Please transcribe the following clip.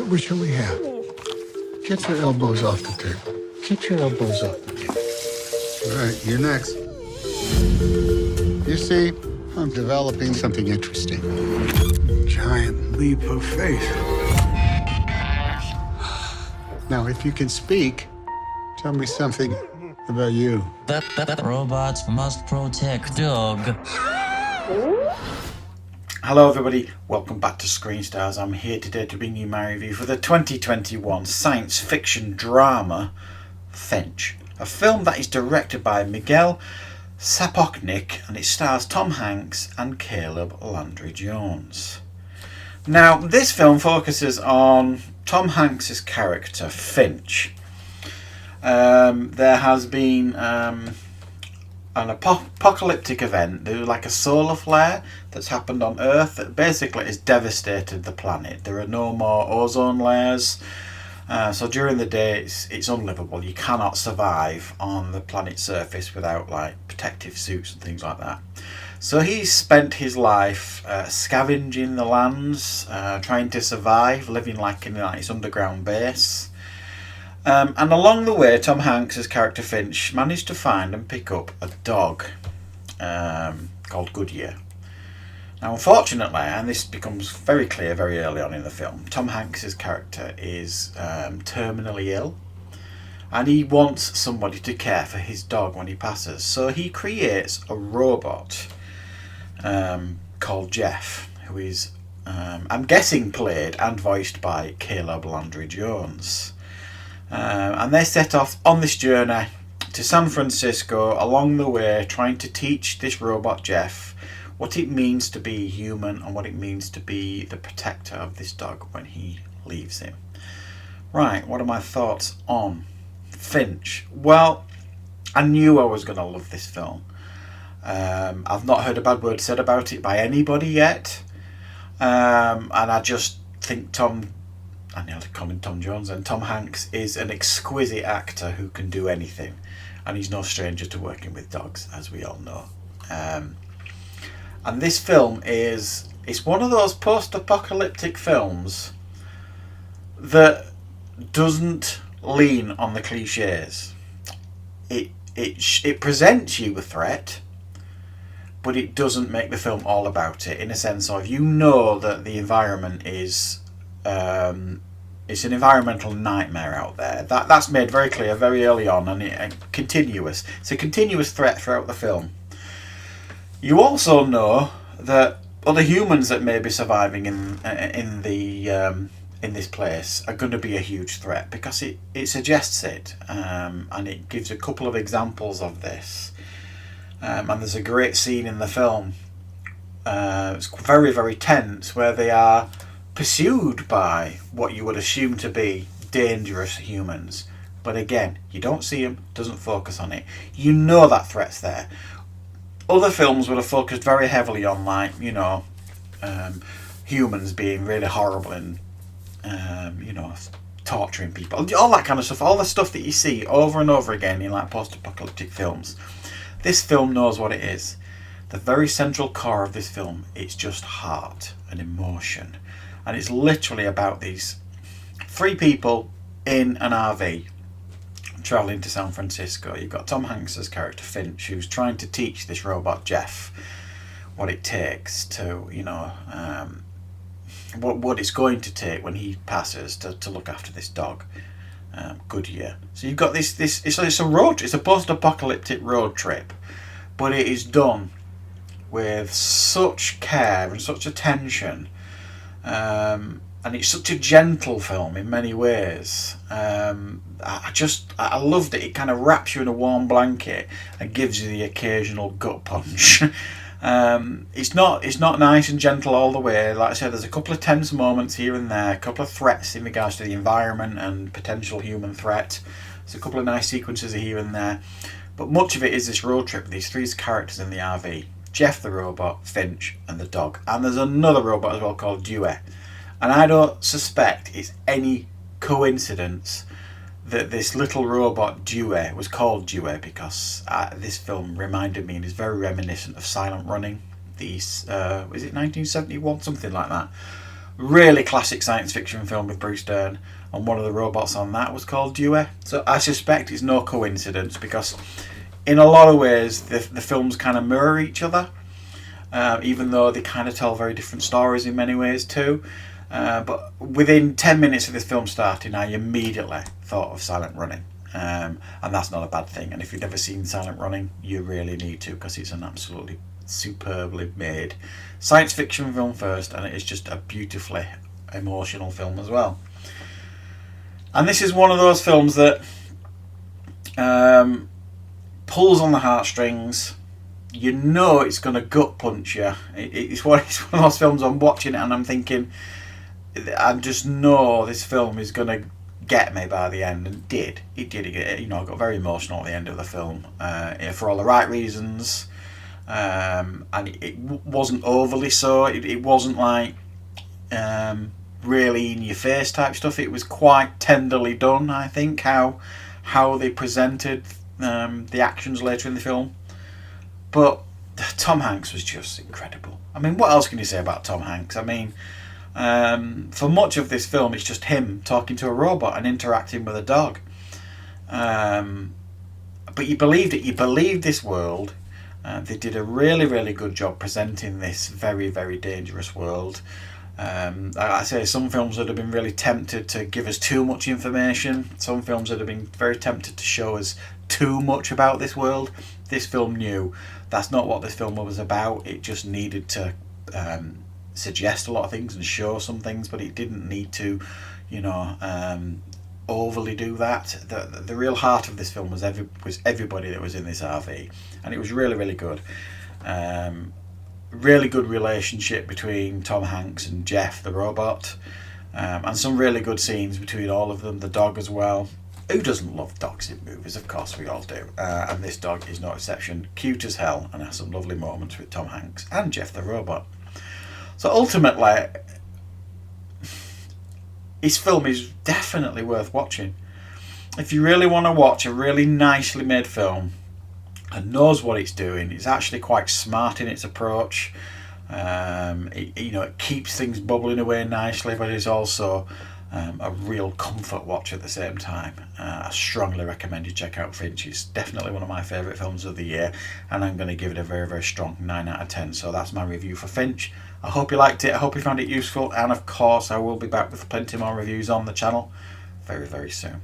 What shall we have? Get your elbows off the table. Get your elbows off the table. All right, you're next. You see, I'm developing something interesting. Giant leap of faith. Now, if you can speak, tell me something about you. That robots must protect dog. Hello everybody, welcome back to Screenstars. I'm here today to bring you my review for the 2021 science fiction drama Finch, a film that is directed by Miguel Sapochnik and it stars Tom Hanks and Caleb Landry Jones. Now, this film focuses on Tom Hanks' character Finch. There has been an apocalyptic event. There's like a solar flare that's happened on Earth that basically has devastated the planet. There are no more ozone layers, so during the day it's unlivable. You cannot survive on the planet's surface without like protective suits and things like that. So he's spent his life scavenging the lands, trying to survive, living like in his underground base. And along the way, Tom Hanks' character Finch managed to find and pick up a dog called Goodyear. Now, unfortunately, and this becomes very clear very early on in the film, Tom Hanks' character is terminally ill, and he wants somebody to care for his dog when he passes. So he creates a robot called Jeff, who is, I'm guessing, played and voiced by Caleb Landry Jones. And they set off on this journey to San Francisco, along the way trying to teach this robot Jeff what it means to be human and what it means to be the protector of this dog when he leaves him. Right, what are my thoughts on Finch? Well, I knew I was going to love this film. I've not heard a bad word said about it by anybody yet, and I just think I nearly call him Tom Jones, and Tom Hanks is an exquisite actor who can do anything, and he's no stranger to working with dogs, as we all know. And this film it's one of those post-apocalyptic films that doesn't lean on the cliches. It presents you a threat, but it doesn't make the film all about it, in a sense of, you know that the environment is it's an environmental nightmare out there. That's made very clear very early on, and continuous. It's a continuous threat throughout the film. You also know that other humans that may be surviving in this place are going to be a huge threat, because it suggests it, and it gives a couple of examples of this. And there's a great scene in the film. It's very, very tense, where they are pursued by what you would assume to be dangerous humans, but again, you don't see them, doesn't focus on it. You know that threat's there. Other films would have focused very heavily on, like, humans being really horrible and torturing people, all that kind of stuff, all the stuff that you see over and over again in like post-apocalyptic films. This film knows what it is. The very central core of this film, it's just heart and emotion. And it's literally about these three people in an RV travelling to San Francisco. You've got Tom Hanks' character Finch, who's trying to teach this robot Jeff what it takes to, what it's going to take when he passes to look after this dog, Goodyear. So you've got this it's a post-apocalyptic road trip, but it is done with such care and such attention. And it's such a gentle film in many ways. I loved it. It kind of wraps you in a warm blanket and gives you the occasional gut punch. It's not nice and gentle all the way. Like I said, there's a couple of tense moments here and there, a couple of threats in regards to the environment and potential human threat. There's a couple of nice sequences here and there, but much of it is this road trip with these three characters in the RV: Jeff the robot, Finch, and the dog. And there's another robot as well called Dewey. And I don't suspect it's any coincidence that this little robot Dewey was called Dewey, because this film reminded me and is very reminiscent of Silent Running. Was it 1971? Something like that. Really classic science fiction film with Bruce Dern, and one of the robots on that was called Dewey. So I suspect it's no coincidence, because in a lot of ways the films kind of mirror each other, even though they kind of tell very different stories in many ways too. But within 10 minutes of this film starting, I immediately thought of Silent Running. And that's not a bad thing. And if you've never seen Silent Running, you really need to, because it's an absolutely superbly made science fiction film first, and it is just a beautifully emotional film as well. And this is one of those films that pulls on the heartstrings. You know it's going to gut punch you. It's one of those films I'm watching it and I'm thinking, I just know this film is going to get me by the end, and it did. You know, I got very emotional at the end of the film, for all the right reasons, and it wasn't overly so. It wasn't like really in your face type stuff. It was quite tenderly done, I think, how they presented the actions later in the film. But Tom Hanks was just incredible. I mean, what else can you say about Tom Hanks? I mean, for much of this film, it's just him talking to a robot and interacting with a dog. But you believed it. You believed this world. They did a really, really good job presenting this very, very dangerous world. I say some films would have been really tempted to give us too much information. Some films would have been very tempted to show us too much about this world. This film knew that's not what this film was about. It just needed to suggest a lot of things and show some things, but it didn't need to, you know, overly do that. The real heart of this film was everybody that was in this RV, and it was really, really good. Really good relationship between Tom Hanks and Jeff the robot, and some really good scenes between all of them. The dog as well. Who doesn't love dogs in movies? Of course we all do, and this dog is no exception. Cute as hell, and has some lovely moments with Tom Hanks and Jeff the robot. So ultimately, his film is definitely worth watching. If you really want to watch a really nicely made film and knows what it's doing, it's actually quite smart in its approach. It keeps things bubbling away nicely, but it's also a real comfort watch at the same time. I strongly recommend you check out Finch. It's definitely one of my favourite films of the year, and I'm going to give it a very, very strong 9 out of 10. So that's my review for Finch. I hope you liked it. I hope you found it useful, and of course I will be back with plenty more reviews on the channel very, very soon.